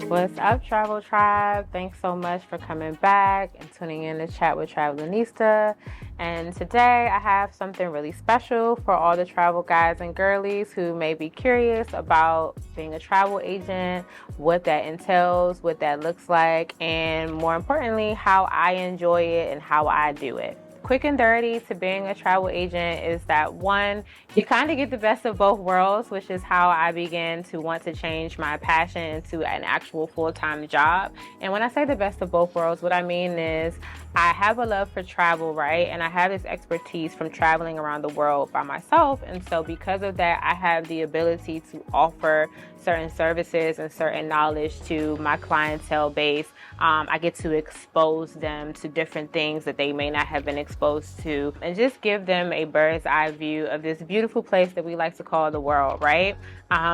What's up, Travel Tribe? Thanks so much for coming back and tuning in to Chat with Travelinista. And today I have something really special for all the travel guys and girlies who may be curious about being a travel agent, what that entails, what that looks like, and more importantly, how I enjoy it and how I do it. Quick and dirty to being a travel agent is that one, you kind of get the best of both worlds, which is how I began to want to change my passion into an actual full-time job. And when I say the best of both worlds, what I mean is I have a love for travel, right? And I have this expertise from traveling around the world by myself. And so because of that, I have the ability to offer certain services and certain knowledge to my clientele base. I get to expose them to different things that they may not have been exposed to and just give them a bird's eye view of this beautiful place that we like to call the world, right?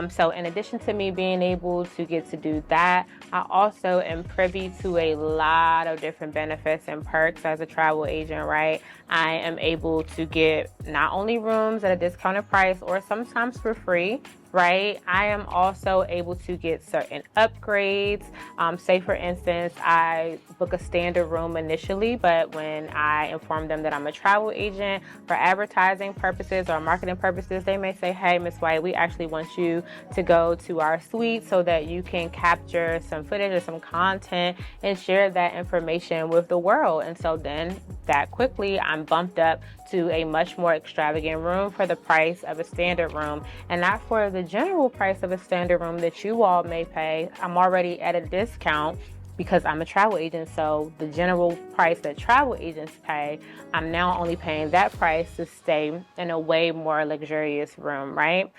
So in addition to me being able to get to do that, I also am privy to a lot of different benefits and perks as a travel agent, right? I am able to get not only rooms at a discounted price or sometimes for free, right? I am also able to get certain upgrades. Say for instance, I book a standard room initially, but when I inform them that I'm a travel agent for advertising purposes or marketing purposes, they may say, hey, Miss White, we actually want you to go to our suite so that you can capture some footage or some content and share that information with the world. And so then that quickly I'm bumped up to a much more extravagant room for the price of a standard room, and not for the general price of a standard room that you all may pay. I'm already at a discount because I'm a travel agent, so the general price that travel agents pay, I'm now only paying that price to stay in a way more luxurious room, right?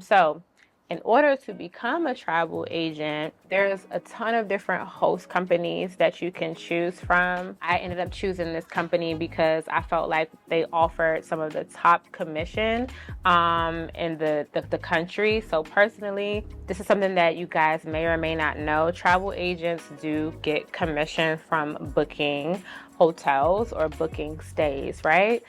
So in order to become a travel agent, there's a ton of different host companies that you can choose from. I ended up choosing this company because I felt like they offered some of the top commission in the country. So personally, this is something that you guys may or may not know. Travel agents do get commission from booking hotels or booking stays, right?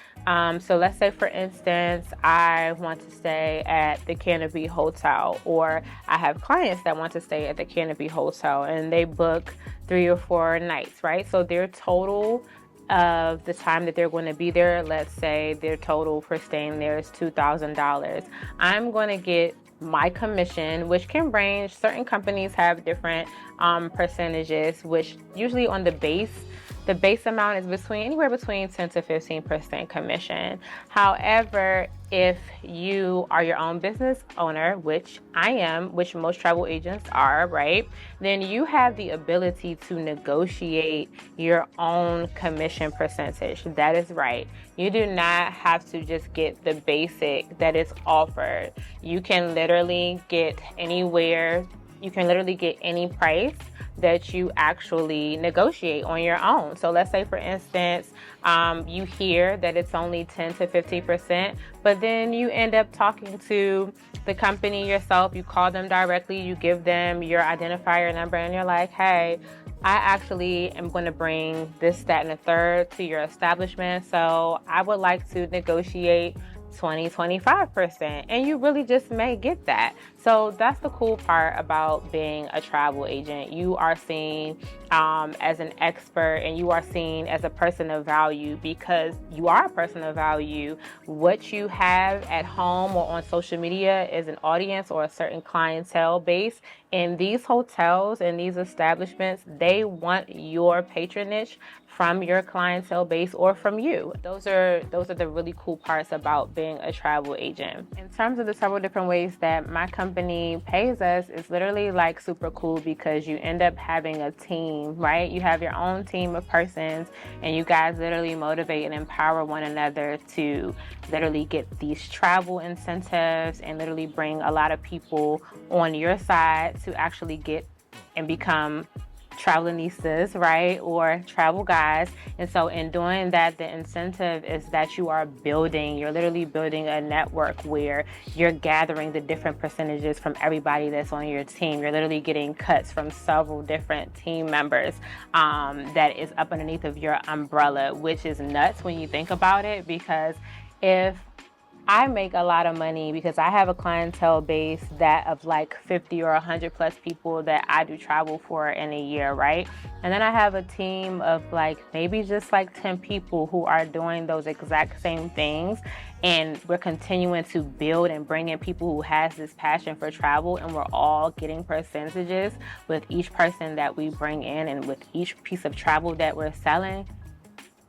So let's say, for instance, I want to stay at the Canopy Hotel, or I have clients that want to stay at the Canopy Hotel and they book 3 or 4 nights, right? So their total of the time that they're going to be there, let's say their total for staying there is $2,000. I'm going to get my commission, which can range. Certain companies have different percentages, which usually on the base amount is anywhere between 10 to 15% commission. However, if you are your own business owner, which I am, which most travel agents are, right? Then you have the ability to negotiate your own commission percentage. That is right. You do not have to just get the basic that is offered. You can literally get anywhere. You can literally get any price that you actually negotiate on your own. So let's say, for instance, you hear that it's only 10 to 50%, but then you end up talking to the company yourself. You call them directly, you give them your identifier number, and you're like, hey, I actually am going to bring this, that, and a third to your establishment. So I would like to negotiate 20-25%, and you really just may get that. So that's the cool part about being a travel agent. You are seen as an expert, and you are seen as a person of value because you are a person of value. What you have at home or on social media is an audience or a certain clientele base. In these hotels and these establishments, they want your patronage from your clientele base or from you. Those are the really cool parts about being a travel agent. In terms of the several different ways that my company pays us, it's literally like super cool because you end up having a team, right? You have your own team of persons, and you guys literally motivate and empower one another to literally get these travel incentives and literally bring a lot of people on your side to actually get and become travelistas, right? Or travel guys. And so in doing that, the incentive is that you're literally building a network where you're gathering the different percentages from everybody that's on your team. You're literally getting cuts from several different team members that is up underneath of your umbrella, which is nuts when you think about it, because if I make a lot of money because I have a clientele base that of like 50 or 100 plus people that I do travel for in a year, right? And then I have a team of like maybe just like 10 people who are doing those exact same things. And we're continuing to build and bring in people who has this passion for travel, and we're all getting percentages with each person that we bring in and with each piece of travel that we're selling.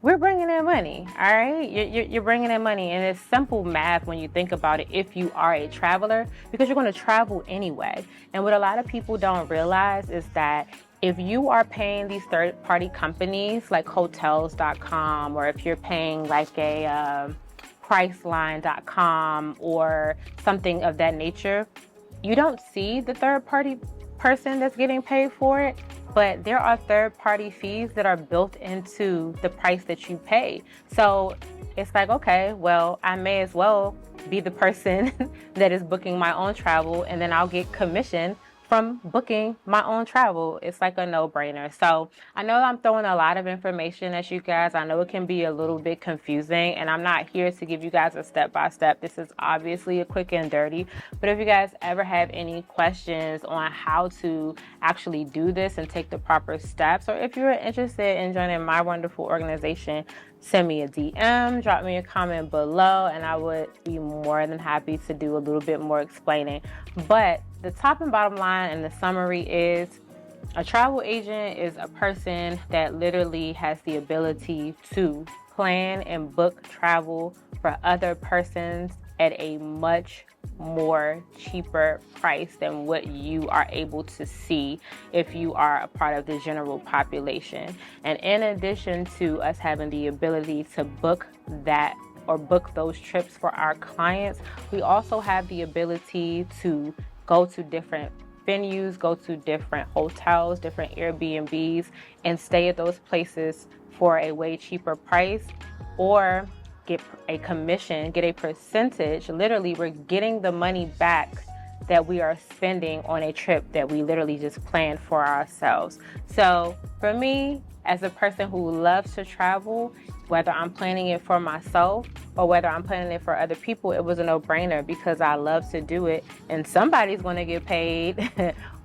We're bringing in money, all right? You're bringing in money, and it's simple math when you think about it if you are a traveler, because you're going to travel anyway. And what a lot of people don't realize is that if you are paying these third-party companies like hotels.com, or if you're paying like a priceline.com or something of that nature, you don't see the third-party person that's getting paid for it, but there are third-party fees that are built into the price that you pay. So it's like, okay, well, I may as well be the person that is booking my own travel, and then I'll get commission from booking my own travel. It's like a no-brainer. So I know I'm throwing a lot of information at you guys. I know it can be a little bit confusing, and I'm not here to give you guys a step-by-step. This is obviously a quick and dirty, but if you guys ever have any questions on how to actually do this and take the proper steps, or if you're interested in joining my wonderful organization, send me a DM, drop me a comment below, and I would be more than happy to do a little bit more explaining. But the top and bottom line and the summary is a travel agent is a person that literally has the ability to plan and book travel for other persons at a much more cheaper price than what you are able to see if you are a part of the general population. And in addition to us having the ability to book that or book those trips for our clients, we also have the ability to go to different venues, go to different hotels, different Airbnbs, and stay at those places for a way cheaper price, or get a commission, get a percentage. Literally, we're getting the money back that we are spending on a trip that we literally just planned for ourselves. So for me, as a person who loves to travel, whether I'm planning it for myself or whether I'm planning it for other people, it was a no-brainer because I love to do it, and somebody's going to get paid,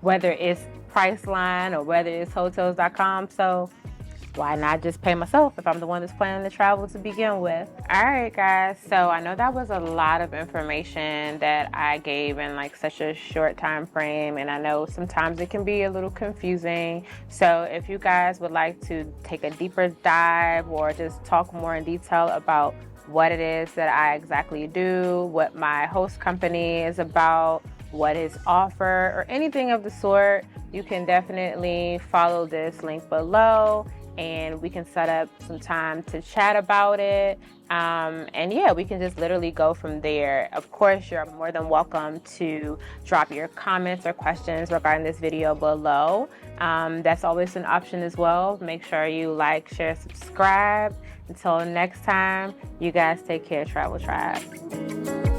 whether it's Priceline or whether it's hotels.com. So why not just pay myself if I'm the one that's planning the travel to begin with? All right, guys. So I know that was a lot of information that I gave in like such a short time frame, and I know sometimes it can be a little confusing. So if you guys would like to take a deeper dive or just talk more in detail about what it is that I exactly do, what my host company is about, what is offered, or anything of the sort, you can definitely follow this link below, and we can set up some time to chat about it. And yeah, we can just literally go from there. Of course, you're more than welcome to drop your comments or questions regarding this video below. That's always an option as well. Make sure you like, share, subscribe. Until next time, you guys take care, Travel Tribe.